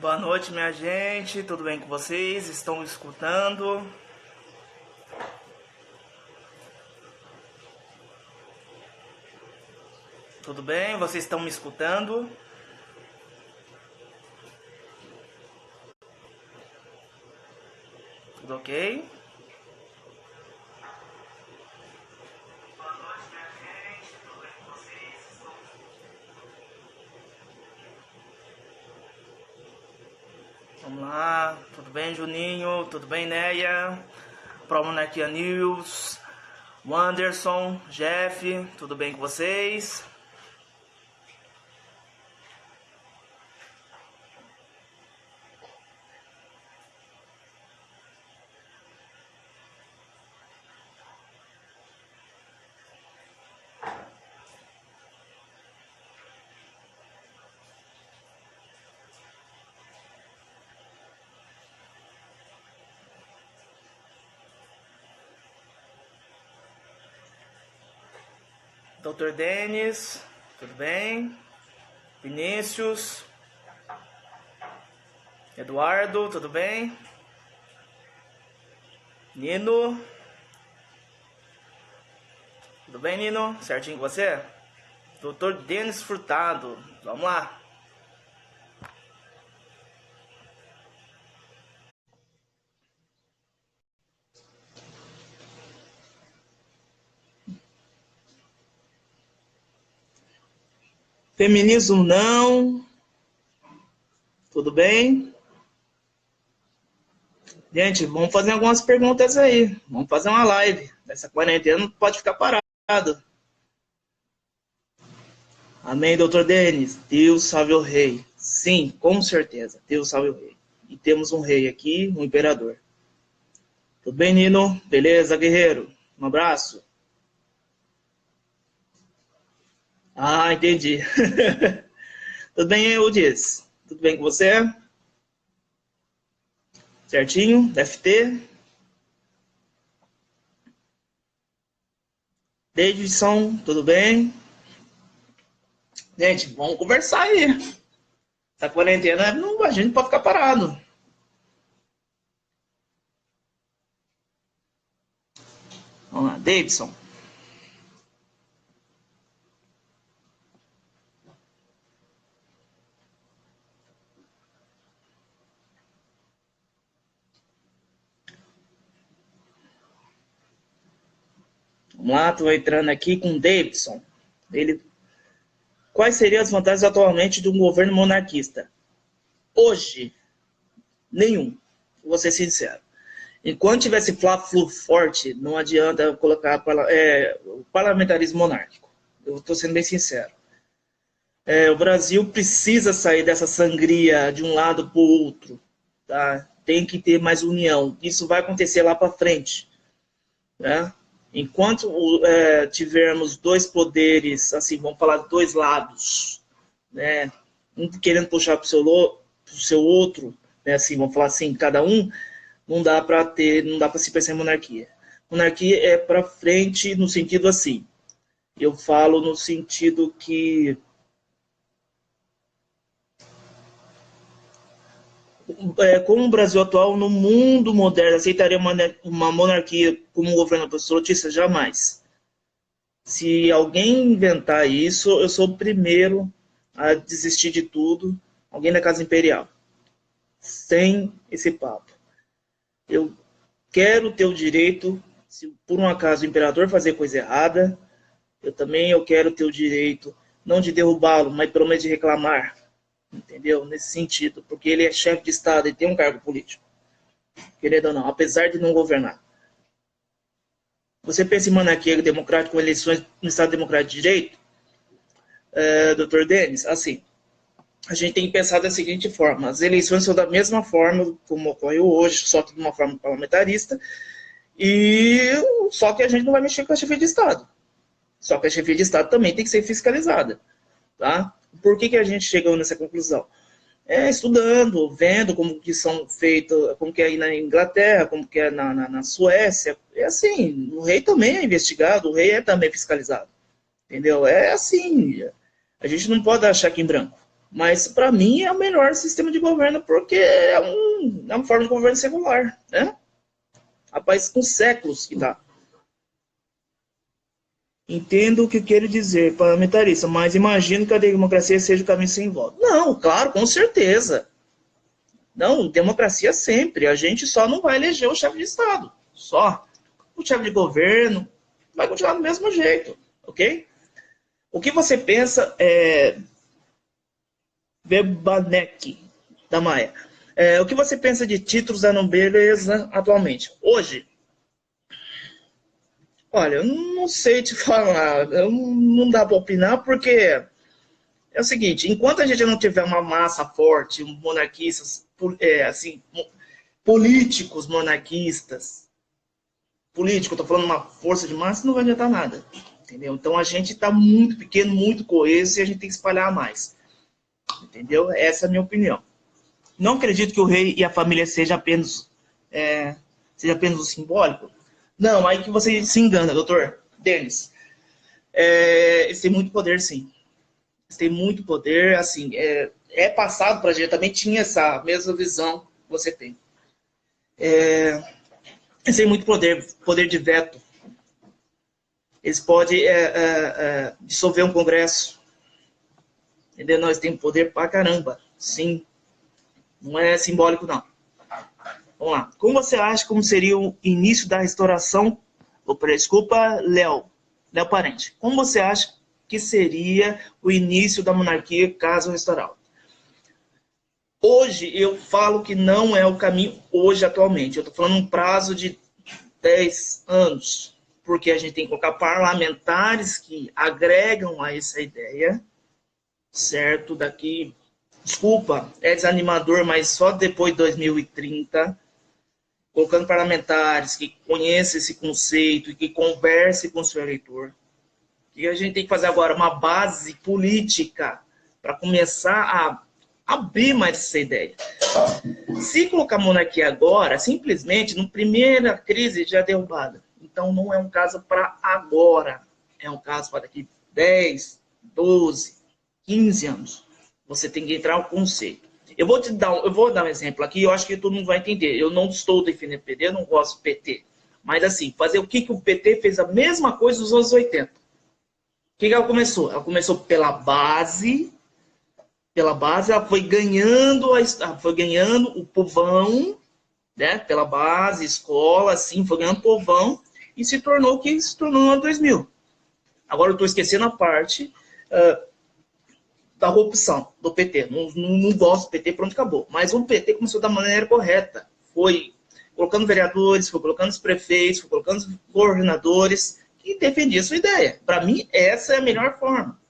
Boa noite, minha gente. Tudo bem com vocês? Estão me escutando? Tudo bem? Vocês estão me escutando? Tudo ok? Vamos lá. Tudo bem, Juninho? Tudo bem, Neia? Pro Monarquia News. Wanderson, Jeff, tudo bem com vocês? Dr. Denis, tudo bem? Vinícius, Eduardo, tudo bem? Nino, tudo bem, Nino? Certinho com você? Dr. Denis Furtado, vamos lá. Feminismo não. Tudo bem? Gente, vamos fazer algumas perguntas aí. Vamos fazer uma live. Essa quarentena não pode ficar parado. Amém, doutor Denis? Deus salve o rei. Sim, com certeza. Deus salve o rei. E temos um rei aqui, um imperador. Tudo bem, Nino? Beleza, guerreiro? Um abraço. Ah, entendi. Tudo bem, Eudes? Tudo bem com você? Certinho? FT? Davidson, tudo bem? Gente, vamos conversar aí. Essa quarentena, não, a gente não pode ficar parado. Vamos lá, Davidson. Vamos lá, estou entrando aqui com o Davidson. Quais seriam as vantagens atualmente de um governo monarquista? Hoje, nenhum. Vou ser sincero. Enquanto tivesse Fla-Flu forte, não adianta colocar o parlamentarismo monárquico. Eu estou sendo bem sincero. O Brasil precisa sair dessa sangria de um lado para o outro. Tá? Tem que ter mais união. Isso vai acontecer lá para frente. Né? Enquanto tivermos dois poderes, assim, vamos falar de dois lados, né? Um querendo puxar para o seu outro, né? Assim, vamos falar assim, cada um, não dá para se pensar em monarquia. Monarquia é para frente no sentido assim. Eu falo no sentido que como o Brasil atual, no mundo moderno, aceitaria uma monarquia como um governo absolutista? Jamais. Se alguém inventar isso, eu sou o primeiro a desistir de tudo, alguém da Casa Imperial. Sem esse papo. Eu quero ter o direito, se por um acaso o imperador fazer coisa errada, eu quero ter o direito, não de derrubá-lo, mas pelo menos de reclamar. Entendeu? Nesse sentido, porque ele é chefe de Estado e tem um cargo político. Querendo ou não, apesar de não governar. Você pensa em monarquia democrática com eleições no Estado Democrático de Direito? Dr. Denis, assim, a gente tem que pensar da seguinte forma: as eleições são da mesma forma como ocorreu hoje, só que de uma forma parlamentarista, e só que a gente não vai mexer com a chefia de Estado. Só que a chefia de Estado também tem que ser fiscalizada. Tá? Por que a gente chegou nessa conclusão? Estudando, vendo como que são feitos, como que é aí na Inglaterra, como que é na Suécia. É assim, o rei também é investigado, o rei é também fiscalizado. Entendeu? É assim, a gente não pode dar cheque em branco. Mas, para mim, é o melhor sistema de governo, porque é uma forma de governo secular, né? Rapaz, com séculos que dá. Entendo o que quero dizer, parlamentarista, mas imagino que a democracia seja o caminho sem volta. Não, claro, com certeza. Não, democracia sempre. A gente só não vai eleger o chefe de Estado. Só. O chefe de governo vai continuar do mesmo jeito, ok? O que você pensa Bebanek, da Maia. O que você pensa de títulos da nobreza atualmente? Hoje, olha, eu não sei te falar, não dá para opinar, porque é o seguinte, enquanto a gente não tiver uma massa forte, monarquistas, assim, políticos monarquistas, político, estou falando uma força de massa, não vai adiantar nada, entendeu? Então a gente está muito pequeno, muito coeso, e a gente tem que espalhar mais, entendeu? Essa é a minha opinião. Não acredito que o rei e a família seja apenas o simbólico. Não, aí que você se engana, doutor Denis. Eles têm muito poder, sim. Eles têm muito poder, assim, passado para a gente, também tinha essa mesma visão que você tem. Eles têm muito poder de veto. Eles podem dissolver um congresso. Entendeu? Nós temos poder pra caramba, sim. Não é simbólico, não. Vamos lá. Como você acha como seria o início da restauração? Desculpa, Léo Parente. Como você acha que seria o início da monarquia caso restaurado? Hoje, eu falo que não é o caminho hoje, atualmente. Eu estou falando um prazo de 10 anos. Porque a gente tem que colocar parlamentares que agregam a essa ideia, certo? Daqui, desculpa, é desanimador, mas só depois de 2030, colocando parlamentares que conheçam esse conceito e que conversem com o seu eleitor. E a gente tem que fazer agora uma base política para começar a abrir mais essa ideia. Se colocar monarquia agora, simplesmente, na primeira crise já derrubada. Então, não é um caso para agora. É um caso para daqui 10, 12, 15 anos. Você tem que entrar no conceito. Eu vou dar um exemplo aqui, eu acho que todo mundo vai entender. Eu não estou defendendo o PT, eu não gosto do PT. Mas, assim, fazer o que o PT fez a mesma coisa nos anos 80. O que ela começou? Ela começou pela base, ela foi ganhando o povão, né? Pela base, escola, assim, foi ganhando povão e se tornou o que se tornou no ano 2000. Agora eu estou esquecendo a parte da corrupção do PT. Não gosto do PT, pronto, acabou. Mas o PT começou da maneira correta. Foi colocando vereadores, foi colocando os prefeitos, foi colocando os governadores que defendiam a sua ideia. Para mim, essa é a melhor forma.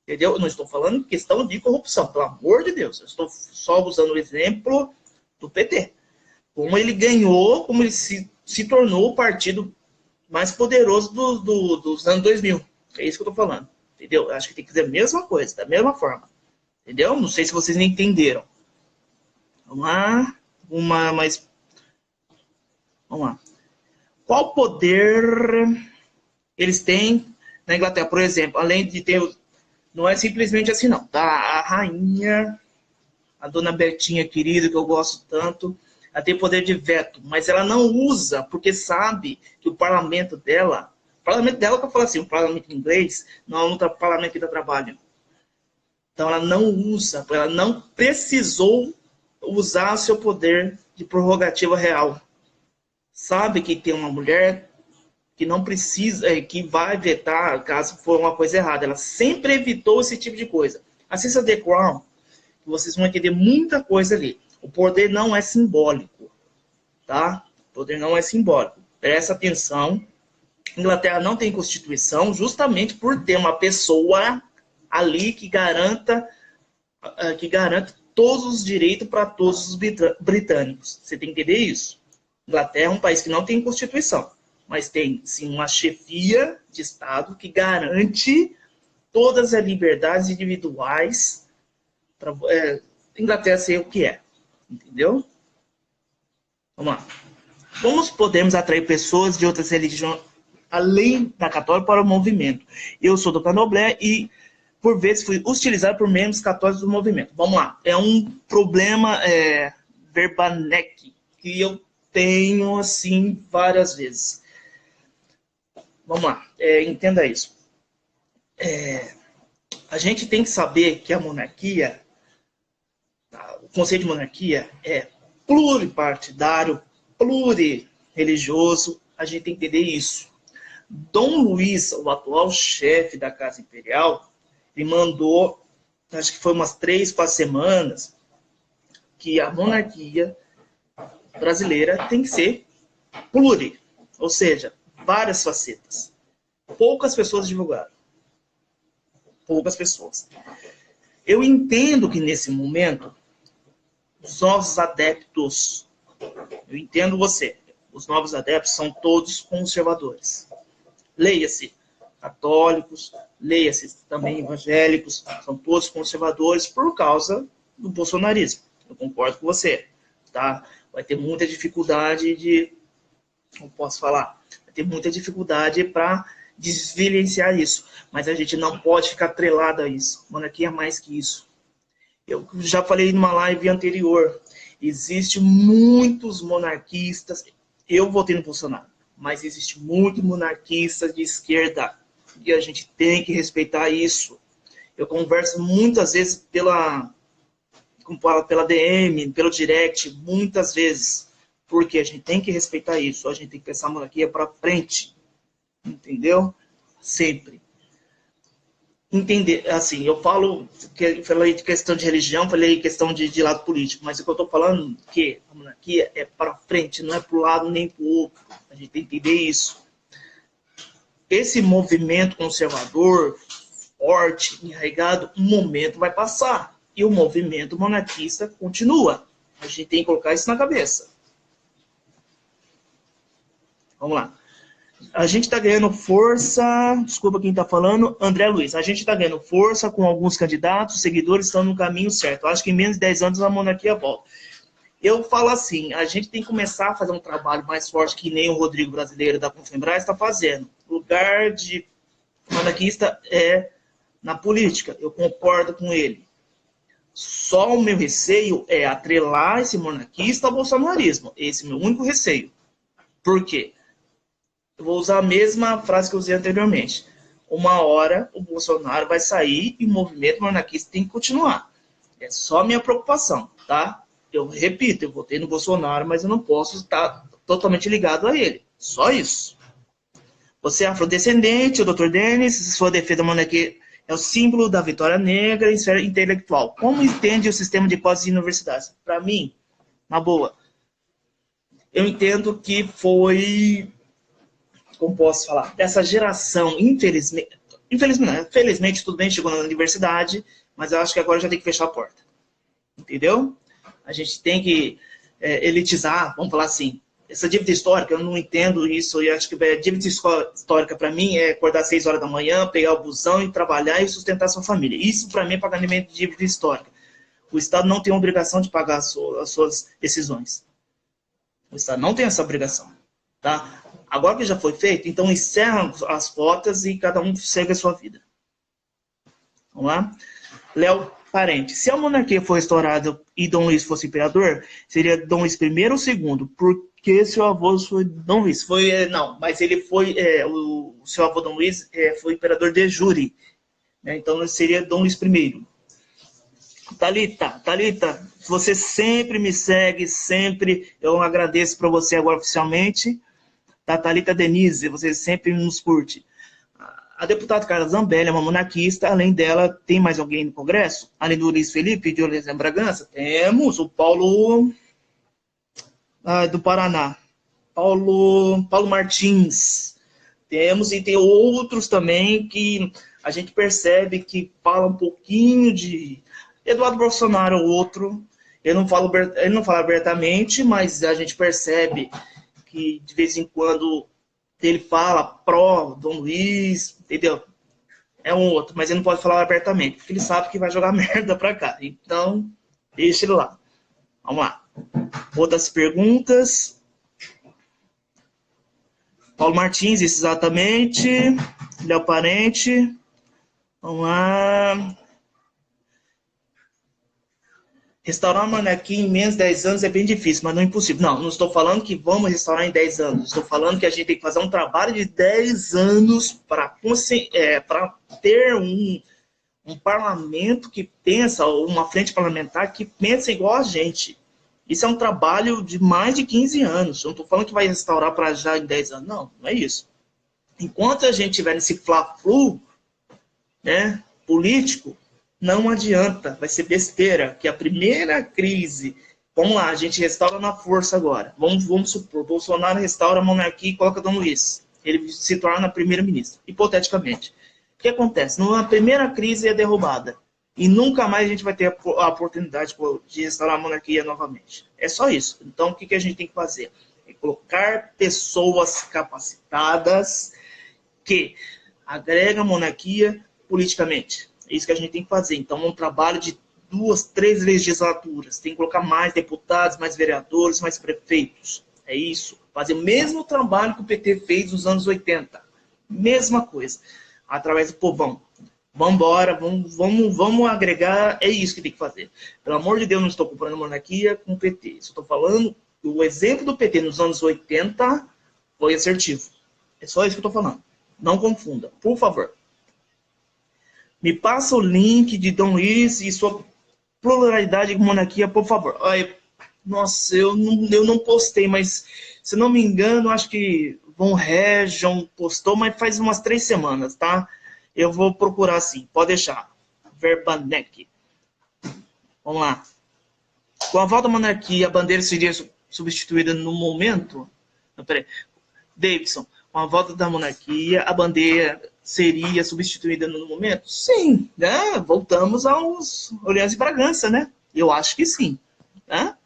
Entendeu? Eu não estou falando questão de corrupção, pelo amor de Deus. Eu estou só usando o exemplo do PT. Como ele ganhou, como ele se tornou o partido mais poderoso dos anos 2000. É isso que eu estou falando. Entendeu? Eu acho que tem que fazer a mesma coisa, da mesma forma. Entendeu? Não sei se vocês nem entenderam. Vamos lá. Vamos lá. Qual poder eles têm na Inglaterra? Por exemplo, além de ter... Não é simplesmente assim, não. Tá? A rainha, a dona Bertinha querida, que eu gosto tanto, ela tem poder de veto, mas ela não usa, porque sabe que o parlamento dela que eu falo assim, o parlamento inglês, não é um parlamento que dá trabalho. Então ela não usa, ela não precisou usar seu poder de prerrogativa real. Sabe que tem uma mulher que não precisa, que vai vetar caso for uma coisa errada. Ela sempre evitou esse tipo de coisa. Assista The Crown, que vocês vão entender muita coisa ali. O poder não é simbólico, tá? O poder não é simbólico. Presta atenção. Inglaterra não tem constituição justamente por ter uma pessoa ali que garanta todos os direitos para todos os britânicos. Você tem que entender isso. Inglaterra é um país que não tem constituição, mas tem, sim, uma chefia de Estado que garante todas as liberdades individuais para Inglaterra ser o que é. Entendeu? Vamos lá. Como podemos atrair pessoas de outras religiões além da católica para o movimento? Eu sou do Candomblé e por vezes foi utilizado por membros católicos do movimento. Vamos lá, é um problema verbanek que eu tenho, assim, várias vezes. Vamos lá, entenda isso. A gente tem que saber que a monarquia, o conceito de monarquia é pluripartidário, plurireligioso, a gente tem que entender isso. Dom Luís, o atual chefe da Casa Imperial, ele mandou, acho que foi umas 3, 4 semanas, que a monarquia brasileira tem que ser pluri, ou seja, várias facetas. Poucas pessoas divulgaram. Poucas pessoas. Eu entendo que nesse momento, os novos adeptos, eu entendo você, os novos adeptos são todos conservadores. Leia-se católicos, leia-se também evangélicos, são todos conservadores por causa do bolsonarismo. Eu concordo com você, tá? Vai ter muita dificuldade de, como posso falar, vai ter muita dificuldade para desvivenciar isso, mas a gente não pode ficar atrelado a isso. Monarquia é mais que isso. Eu já falei numa live anterior, existe muitos monarquistas, eu votei no Bolsonaro, mas existe muitos monarquistas de esquerda, e a gente tem que respeitar isso. Eu converso muitas vezes pela DM, pelo direct, muitas vezes, porque a gente tem que respeitar isso, a gente tem que pensar a monarquia para frente, entendeu? Sempre. Entender, assim, eu falei de questão de religião, falei de questão de lado político, mas o que eu estou falando é que a monarquia é para frente, não é para o lado nem para o outro. A gente tem que entender isso. Esse movimento conservador, forte, enraizado, um momento vai passar. E o movimento monarquista continua. A gente tem que colocar isso na cabeça. Vamos lá. A gente está ganhando força, desculpa quem está falando, André Luiz, a gente está ganhando força com alguns candidatos, os seguidores estão no caminho certo. Acho que em menos de 10 anos a monarquia volta. Eu falo assim, a gente tem que começar a fazer um trabalho mais forte que nem o Rodrigo Brasileiro da Confembras está fazendo. O lugar de monarquista é na política, eu concordo com ele. Só o meu receio é atrelar esse monarquista ao bolsonarismo. Esse é o meu único receio. Por quê? Eu vou usar a mesma frase que eu usei anteriormente. Uma hora o Bolsonaro vai sair e o movimento monarquista tem que continuar. É só a minha preocupação, tá? Eu repito, eu votei no Bolsonaro, mas eu não posso estar totalmente ligado a ele. Só isso. Você é afrodescendente, o Dr. Denis, sua defesa da monarquia é o símbolo da vitória negra em esfera intelectual. Como entende o sistema de cotas de universidades? Para mim, na boa, eu entendo que foi... como posso falar, dessa geração, felizmente tudo bem, chegou na universidade, mas eu acho que agora já tem que fechar a porta. Entendeu? A gente tem que elitizar, vamos falar assim, essa dívida histórica, eu não entendo isso, e acho que a dívida histórica para mim é acordar às 6 horas da manhã, pegar o busão e trabalhar e sustentar a sua família. Isso para mim é pagamento de dívida histórica. O Estado não tem a obrigação de pagar as suas decisões. O Estado não tem essa obrigação. Tá? Agora que já foi feito, então encerram as cotas e cada um segue a sua vida. Vamos lá? Léo Parente. Se a monarquia for restaurada e Dom Luís fosse imperador, seria Dom Luís I ou II? Porque seu avô foi Dom Luís. Não, mas ele foi... o seu avô Dom Luís foi imperador de jure. Né? Então seria Dom Luís I. Thalita, você sempre me segue, sempre. Eu agradeço para você agora oficialmente. Thalita Denise, você sempre nos curte. A deputada Carla Zambelli é uma monarquista. Além dela, tem mais alguém no Congresso? Além do Luiz Felipe de Olímpia Bragança? Temos o Paulo do Paraná. Paulo Martins. Temos, e tem outros também que a gente percebe que fala um pouquinho de... Eduardo Bolsonaro, outro. Ele não fala abertamente, mas a gente percebe que de vez em quando ele fala pró Dom Luís, entendeu? É um outro, mas ele não pode falar abertamente, porque ele sabe que vai jogar merda pra cá. Então, deixa ele lá. Vamos lá. Outras perguntas. Paulo Martins, isso exatamente. Léo Parente. Vamos lá. Restaurar uma monarquia em menos de 10 anos é bem difícil, mas não é impossível. Não estou falando que vamos restaurar em 10 anos. Estou falando que a gente tem que fazer um trabalho de 10 anos para ter um parlamento que pensa, ou uma frente parlamentar que pensa igual a gente. Isso é um trabalho de mais de 15 anos. Eu não estou falando que vai restaurar para já em 10 anos. Não é isso. Enquanto a gente tiver nesse fla-flu, né, político, não adianta, vai ser besteira, que a primeira crise, vamos lá, a gente restaura na força agora, vamos supor, Bolsonaro restaura a monarquia e coloca Dom Luiz, ele se torna primeiro-ministro, hipoteticamente. O que acontece? Na primeira crise é derrubada, e nunca mais a gente vai ter a oportunidade de restaurar a monarquia novamente. É só isso. Então, o que a gente tem que fazer? É colocar pessoas capacitadas que agregam a monarquia politicamente. É isso que a gente tem que fazer. Então, é um trabalho de 2, 3 legislaturas. Tem que colocar mais deputados, mais vereadores, mais prefeitos. É isso. Fazer o mesmo trabalho que o PT fez nos anos 80. Mesma coisa. Através do povão. Vamos embora, vamos agregar. É isso que tem que fazer. Pelo amor de Deus, não estou comparando monarquia com o PT. Só estou falando que o exemplo do PT nos anos 80 foi assertivo. É só isso que eu estou falando. Não confunda, por favor. Me passa o link de Dom Luiz e sua pluralidade de monarquia, por favor. Ai, nossa, eu não postei, mas se não me engano, acho que Von Region postou, mas faz umas 3 semanas, tá? Eu vou procurar sim, pode deixar. Verbanek. Vamos lá. Com a volta da monarquia, a bandeira seria substituída no momento? Não, peraí. Davidson, com a volta da monarquia, a bandeira seria substituída no momento? Sim, né? Voltamos aos Orleans e Bragança, né? Eu acho que sim. Né?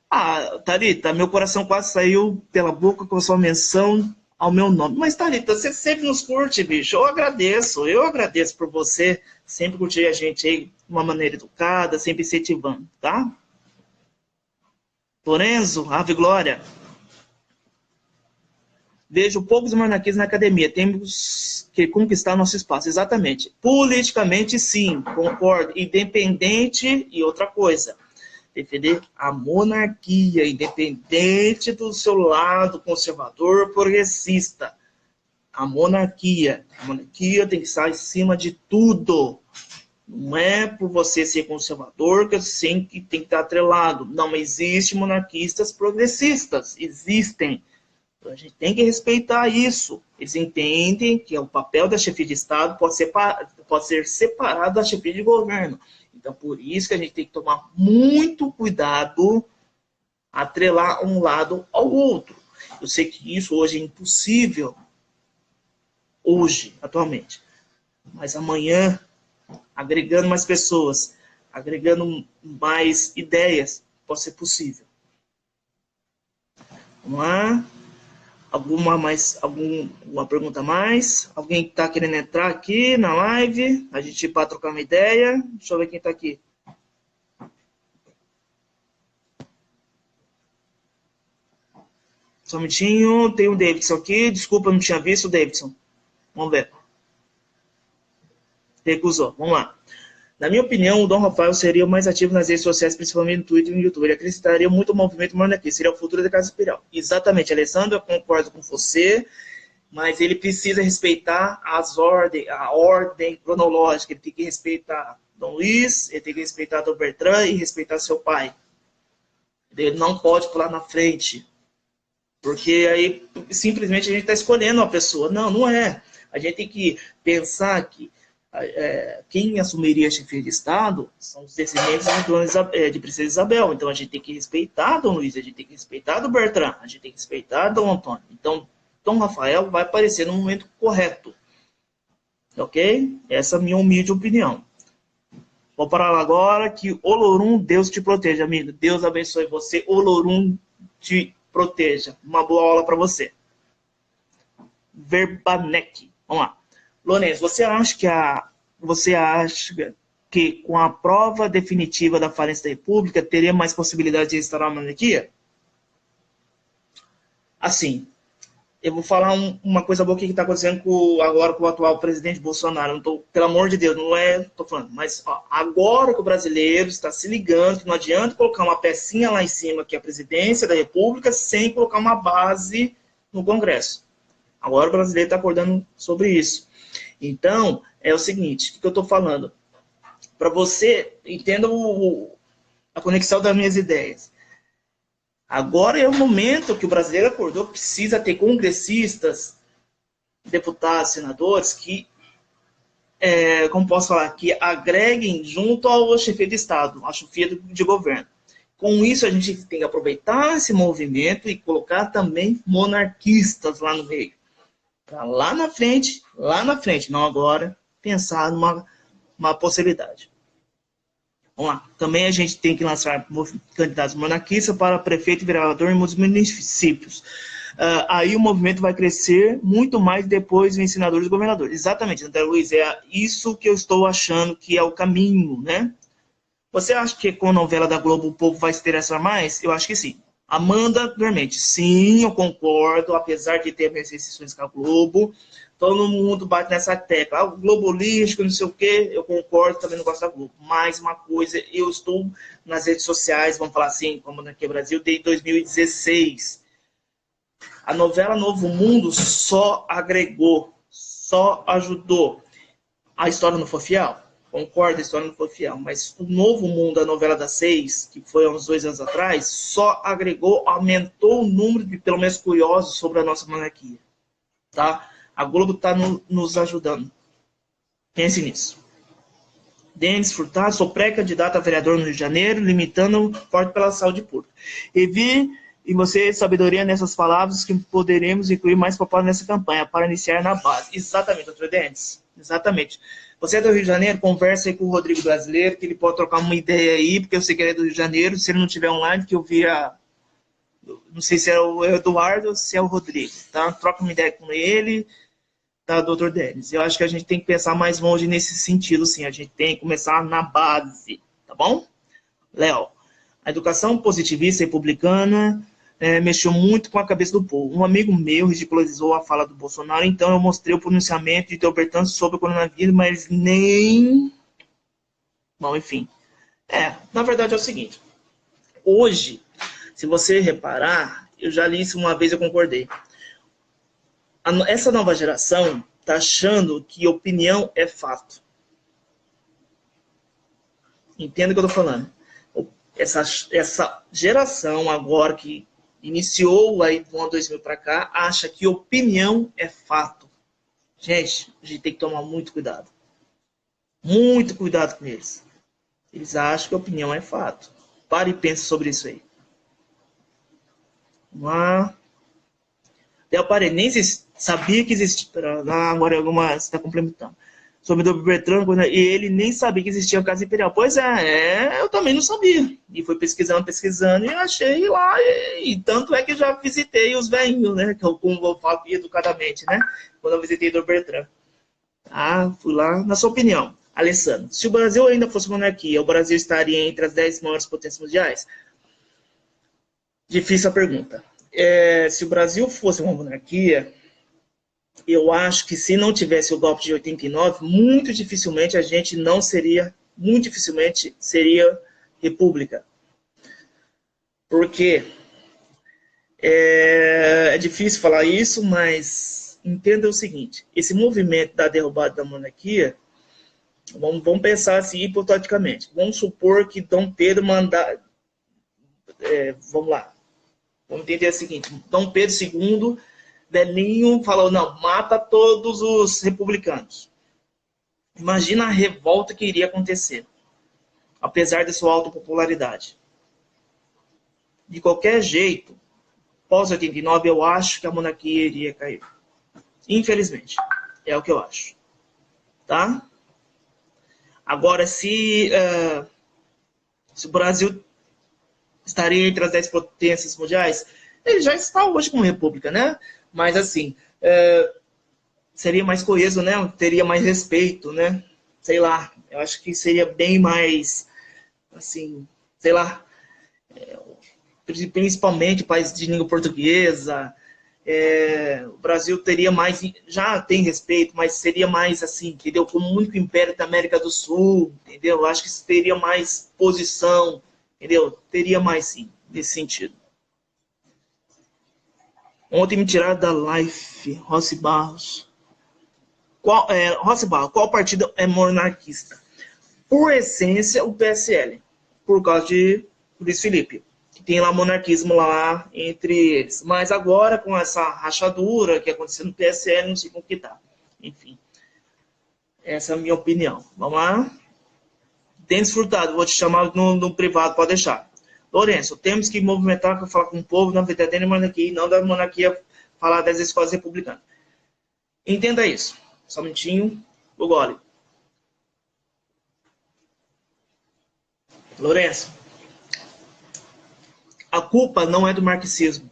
Ah, Thalita, meu coração quase saiu pela boca com a sua menção ao meu nome. Mas, Thalita, você sempre nos curte, bicho. Eu agradeço por você sempre curtir a gente aí de uma maneira educada, sempre incentivando, tá? Lorenzo, Ave Glória. Vejo poucos monarquistas na academia. Temos que conquistar nosso espaço. Exatamente. Politicamente, sim, concordo. Independente e outra coisa. Defender a monarquia, independente do seu lado conservador, progressista. A monarquia tem que estar em cima de tudo. Não é por você ser conservador que tem que estar atrelado. Não existem monarquistas progressistas. Existem. A gente tem que respeitar isso. Eles entendem que o papel da chefia de Estado pode ser separado da chefia de governo. Então, por isso que a gente tem que tomar muito cuidado, atrelar um lado ao outro. Eu sei que isso hoje é impossível, atualmente. Mas amanhã, agregando mais pessoas, agregando mais ideias, pode ser possível. Vamos lá. Alguma pergunta a mais? Alguém que está querendo entrar aqui na live? A gente para trocar uma ideia. Deixa eu ver quem está aqui. Só um minutinho. Tem o Davidson aqui. Desculpa, eu não tinha visto o Davidson. Vamos ver. Recusou. Vamos lá. Na minha opinião, o Dom Rafael seria o mais ativo nas redes sociais, principalmente no Twitter e no YouTube. Ele acrescentaria muito ao movimento monarquista. Seria o futuro da Casa Imperial. Exatamente, Alessandro, eu concordo com você, mas ele precisa respeitar a ordem cronológica. Ele tem que respeitar Dom Luiz, ele tem que respeitar Dom Bertrand e respeitar seu pai. Ele não pode pular na frente, porque aí simplesmente a gente está escolhendo uma pessoa. Não, não é. A gente tem que pensar que quem assumiria a chefia de Estado são os descendentes de Princesa Isabel. Então a gente tem que respeitar Dom Luiz, a gente tem que respeitar Dom Bertrand, a gente tem que respeitar Dom Antônio. Então, Dom Rafael vai aparecer no momento correto. Ok? Essa é a minha humilde opinião. Vou parar agora. Que Olorum, Deus te proteja, amigo. Deus abençoe você. Olorum te proteja. Uma boa aula para você. Verbanek. Vamos lá. Lourenço, você acha que com a prova definitiva da falência da República teria mais possibilidade de restaurar a monarquia? Assim, eu vou falar uma coisa boa que está acontecendo agora com o atual presidente Bolsonaro. Não tô, pelo amor de Deus, não é, tô falando, mas ó, agora que o brasileiro está se ligando, que não adianta colocar uma pecinha lá em cima, que é a presidência da República, sem colocar uma base no Congresso. Agora o brasileiro está acordando sobre isso. Então, é o seguinte, o que eu estou falando? Para você, entenda a conexão das minhas ideias. Agora é o momento que o brasileiro acordou, precisa ter congressistas, deputados, senadores, que, como posso falar, que agreguem junto ao chefia de Estado, à chefia de governo. Com isso, a gente tem que aproveitar esse movimento e colocar também monarquistas lá no meio. Para lá na frente, não agora, pensar numa possibilidade. Vamos lá. Também a gente tem que lançar candidatos monarquistas para prefeito e vereador em muitos municípios. Aí o movimento vai crescer muito mais depois dos senadores e governadores. Exatamente, André Luiz, é isso que eu estou achando que é o caminho, né? Você acha que com a novela da Globo o povo vai se interessar mais? Eu acho que sim. Amanda Dormente, sim, eu concordo, apesar de ter minhas restrições com a Globo, todo mundo bate nessa tecla, o globolístico, não sei o quê, eu concordo, também não gosto da Globo. Mais uma coisa, eu estou nas redes sociais, vamos falar assim, como aqui no Brasil, desde 2016. A novela Novo Mundo só agregou, só ajudou. A história não foi fiel? Concordo, a história não foi fiel, mas o Novo Mundo, a novela das 6, que foi há uns 2 anos atrás, só agregou, aumentou o número de, pelo menos, curiosos sobre a nossa monarquia. Tá? A Globo está nos ajudando. Pense nisso. Denis Furtado, sou pré-candidato a vereador no Rio de Janeiro, limitando forte pela saúde pública. E vi em você sabedoria nessas palavras que poderemos incluir mais palavras nessa campanha para iniciar na base. Exatamente, doutor Denis. Exatamente. Você é do Rio de Janeiro, conversa aí com o Rodrigo Brasileiro, que ele pode trocar uma ideia aí, porque eu sei que ele é do Rio de Janeiro. Se ele não tiver online, que eu via, não sei se é o Eduardo ou se é o Rodrigo, tá? Troca uma ideia com ele, tá, doutor Denis? Eu acho que a gente tem que pensar mais longe nesse sentido, sim. A gente tem que começar na base, tá bom? Léo, a educação positivista republicana mexeu muito com a cabeça do povo. Um amigo meu ridicularizou a fala do Bolsonaro, então eu mostrei o pronunciamento de Delbertano sobre o coronavírus, mas nem... Bom, enfim. Na verdade é o seguinte. Hoje, se você reparar, eu já li isso uma vez, eu concordei. Essa nova geração está achando que opinião é fato. Entenda o que eu estou falando. Essa geração agora que iniciou aí do ano 2000 para cá, acha que opinião é fato. Gente, a gente tem que tomar muito cuidado. Muito cuidado com eles. Eles acham que opinião é fato. Pare e pense sobre isso aí. Vamos lá. Eu parei, nem sabia que existia. Agora alguma está complementando. Sobre o Bertrand, e ele nem sabia que existia a Casa Imperial. Pois eu também não sabia. E fui pesquisando, e achei lá. E tanto é que já visitei os velhinhos, né? Que eu, como eu falo educadamente, né? Quando eu visitei o Bertrand. Fui lá. Na sua opinião, Alessandro, se o Brasil ainda fosse monarquia, o Brasil estaria entre as 10 maiores potências mundiais? Difícil a pergunta. Se o Brasil fosse uma monarquia, eu acho que se não tivesse o golpe de 89, muito dificilmente seria república. Porque é difícil falar isso, mas entenda o seguinte, esse movimento da derrubada da monarquia, vamos pensar assim hipoteticamente, vamos supor que Dom Pedro vamos lá, vamos entender o seguinte, Dom Pedro II, velhinho, falou, não, mata todos os republicanos. Imagina a revolta que iria acontecer, apesar de sua alta popularidade. De qualquer jeito, pós 89, eu acho que a monarquia iria cair. Infelizmente, é o que eu acho. Tá? Agora, se o Brasil estaria entre as 10 potências mundiais, ele já está hoje como república, né? Mas, assim, seria mais coeso, né? Teria mais respeito, né? Sei lá, eu acho que seria bem mais, assim, sei lá, principalmente países de língua portuguesa, o Brasil teria mais, já tem respeito, mas seria mais assim, entendeu? Como o único império da América do Sul, entendeu? Eu acho que teria mais posição, entendeu? Teria mais, sim, nesse sentido. Ontem me tiraram da live, Rossi Barros. Rossi Barros, qual partido é monarquista? Por essência, o PSL, por causa de Luiz Felipe, que tem lá monarquismo lá entre eles. Mas agora, com essa rachadura que aconteceu no PSL, não sei como que tá. Enfim, essa é a minha opinião. Vamos lá? Denis Furtado, vou te chamar no privado, pode deixar. Lourenço, temos que movimentar para falar com o povo na verdadeira monarquia e não da monarquia falar das escolas republicanas. Entenda isso. Só um minutinho. O gole. Lourenço, a culpa não é do marxismo.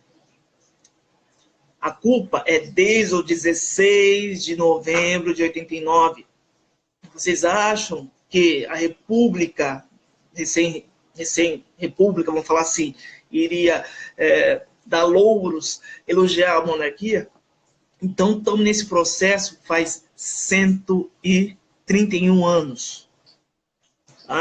A culpa é desde o 16 de novembro de 89. Vocês acham que a República, recém-República, vamos falar assim, iria dar louros, elogiar a monarquia? Então, estamos nesse processo faz 131 anos.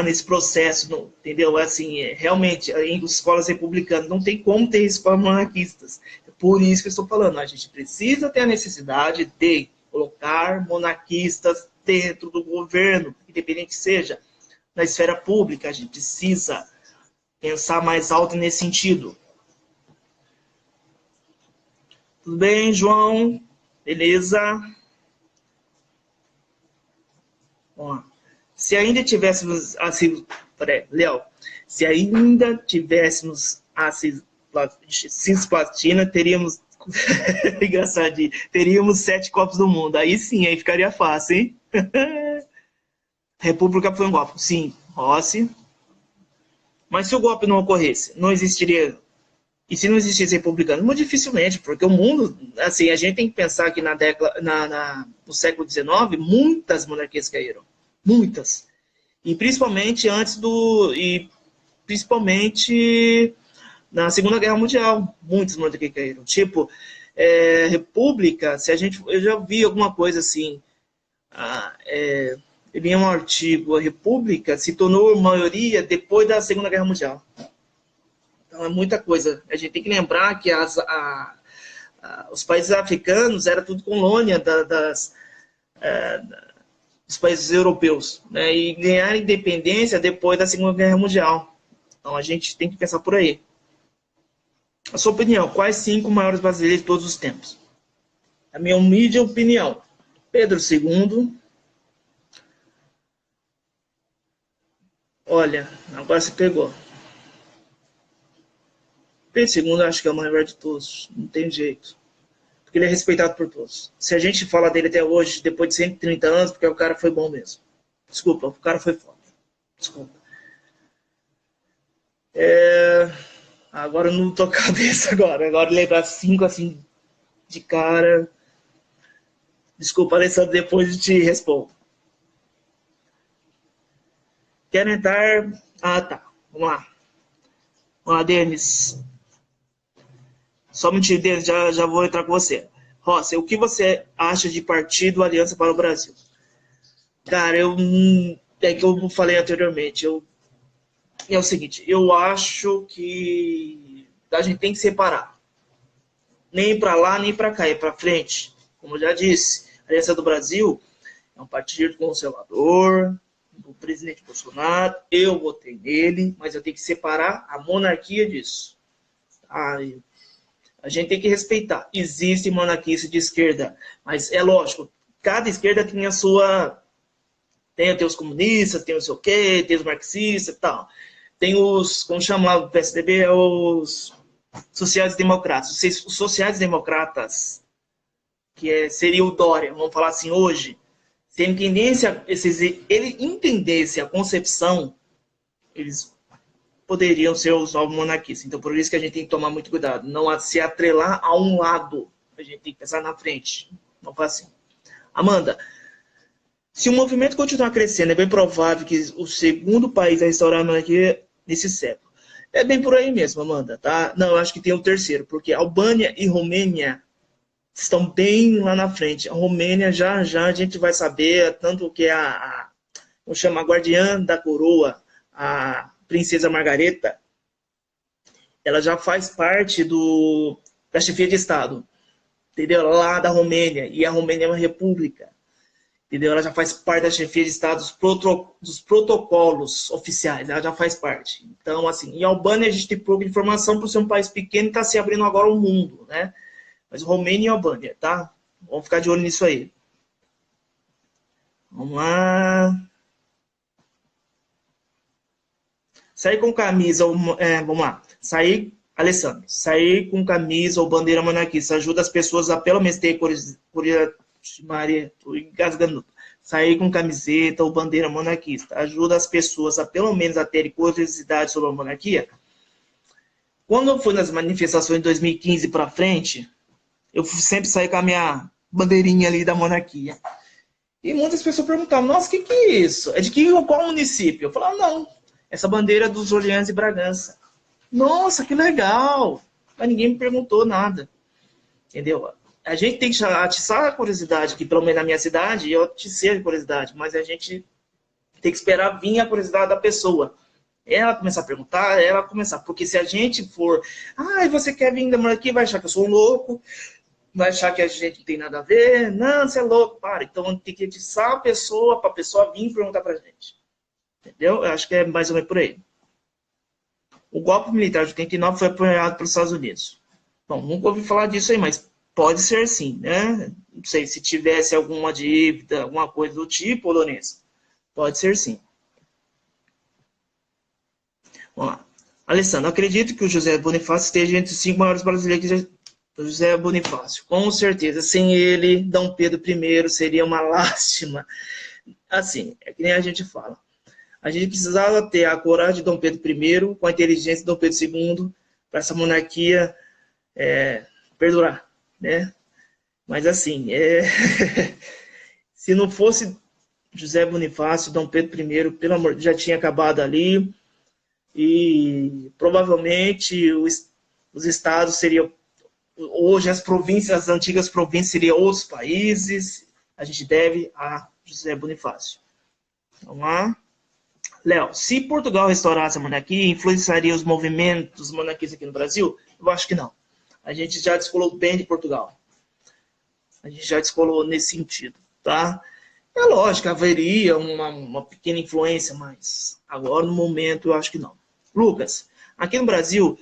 Nesse processo, não, entendeu? Assim, realmente, em escolas republicanas, não tem como ter escolas monarquistas. Por isso que eu estou falando, a gente precisa ter a necessidade de colocar monarquistas dentro do governo, independente que seja na esfera pública, a gente precisa pensar mais alto nesse sentido. Tudo bem, João? Beleza? Vamos lá. Se ainda tivéssemos a Léo, se ainda tivéssemos a cisplatina, teríamos engraçadinho, teríamos 7 copos do mundo. Aí sim, aí ficaria fácil, hein? República foi um golpe. Sim, Rossi. Mas se o golpe não ocorresse, não existiria. E se não existisse republicano? Muito dificilmente, porque o mundo, assim, a gente tem que pensar que no século XIX, muitas monarquias caíram. Muitas. E principalmente principalmente na Segunda Guerra Mundial, muitas monarquias caíram. Tipo, república, eu já vi alguma coisa assim, eu li um artigo, a república se tornou maioria depois da Segunda Guerra Mundial. Então é muita coisa. A gente tem que lembrar que os países africanos eram tudo colônia dos países europeus, né? E ganharam independência depois da Segunda Guerra Mundial. Então a gente tem que pensar por aí. A sua opinião, quais 5 maiores brasileiros de todos os tempos? A minha humilde opinião, Pedro II. Olha, agora você pegou. Pedro II acho que é o maior de todos, não tem jeito. Porque ele é respeitado por todos. Se a gente fala dele até hoje, depois de 130 anos, porque o cara foi bom mesmo. Desculpa, o cara foi foda. Desculpa. Agora eu não tô com a cabeça agora. Agora lembrar 5 assim de cara. Desculpa, Alessandro, depois eu te respondo. Quero entrar... tá. Vamos lá. Vamos lá, Denis. Só um minutinho, Denis, já vou entrar com você. Rossi, o que você acha de Partido Aliança para o Brasil? Cara, é que eu falei anteriormente. É o seguinte, eu acho que a gente tem que separar. Nem para lá, nem para cá, é para frente. Como eu já disse, a Aliança do Brasil é um partido conservador, do presidente Bolsonaro, eu votei nele, mas eu tenho que separar a monarquia disso. A gente tem que respeitar. Existe monarquista de esquerda, mas é lógico, cada esquerda tem a sua... Tem os comunistas, tem o seu quê, tem os marxistas e tal. Tem os, como chama lá o PSDB, os sociais-democratas. Os sociais-democratas, que seria o Dória, vamos falar assim hoje, se ele entendesse a concepção, eles poderiam ser os novos monarquistas. Então, por isso que a gente tem que tomar muito cuidado. Não se atrelar a um lado. A gente tem que pensar na frente. Não faz assim. Amanda, se o movimento continuar crescendo, é bem provável que o segundo país a restaurar a monarquia nesse século. É bem por aí mesmo, Amanda, tá? Não, eu acho que tem o terceiro, porque Albânia e Romênia estão bem lá na frente. A Romênia, já a gente vai saber, tanto que vamos chamar a guardiã da coroa, a princesa Margareta, ela já faz parte da chefia de Estado, entendeu? Lá da Romênia, e a Romênia é uma república, entendeu? Ela já faz parte da chefia de Estado, dos protocolos oficiais, ela já faz parte. Então, assim, em Albânia a gente tem pouca informação por ser um país pequeno e está se abrindo agora ao mundo, né? Mas Romênia e Albânia, tá? Vamos ficar de olho nisso aí. Vamos lá. Sair com camisa, vamos lá. Alessandro, sair com camisa ou bandeira monarquista ajuda as pessoas a pelo menos ter Maria, tô engasgando. Sair com camiseta ou bandeira monarquista ajuda as pessoas a pelo menos a terem curiosidade sobre a monarquia? Quando eu fui nas manifestações de 2015 para frente, eu sempre saí com a minha bandeirinha ali da monarquia. E muitas pessoas perguntavam, nossa, o que é isso? É de qual município? Eu falava, não, essa bandeira é dos Orleans e Bragança. Nossa, que legal! Mas ninguém me perguntou nada. Entendeu? A gente tem que atiçar a curiosidade, que pelo menos na minha cidade, eu aticei a curiosidade, mas a gente tem que esperar vir a curiosidade da pessoa. Ela começar a perguntar, ela começar. Porque se a gente for, você quer vir da monarquia, vai achar que eu sou um louco, vai achar que a gente não tem nada a ver. Não, você é louco, para. Então tem que atiçar a pessoa, para a pessoa vir perguntar pra gente. Entendeu? Eu acho que é mais ou menos por aí. O golpe militar de 89 foi apoiado pelos Estados Unidos. Bom, nunca ouvi falar disso aí, mas pode ser sim, né? Não sei se tivesse alguma dívida, alguma coisa do tipo, Lourenço. Pode ser sim. Vamos lá. Alessandro, acredito que o José Bonifácio esteja entre os 5 maiores brasileiros. José Bonifácio, com certeza. Sem ele, Dom Pedro I seria uma lástima. Assim, é que nem a gente fala. A gente precisava ter a coragem de Dom Pedro I, com a inteligência de Dom Pedro II, para essa monarquia perdurar, né? Mas assim, se não fosse José Bonifácio, Dom Pedro I, pelo amor, já tinha acabado ali, e provavelmente os estados seriam, hoje as províncias, as antigas províncias seriam outros países. A gente deve a José Bonifácio. Vamos lá. Léo, se Portugal restaurasse a monarquia, influenciaria os movimentos monarquistas aqui no Brasil? Eu acho que não. A gente já descolou bem de Portugal. A gente já descolou nesse sentido, tá? É lógico, haveria uma pequena influência, mas agora, no momento, eu acho que não. Lucas, aqui no Brasil,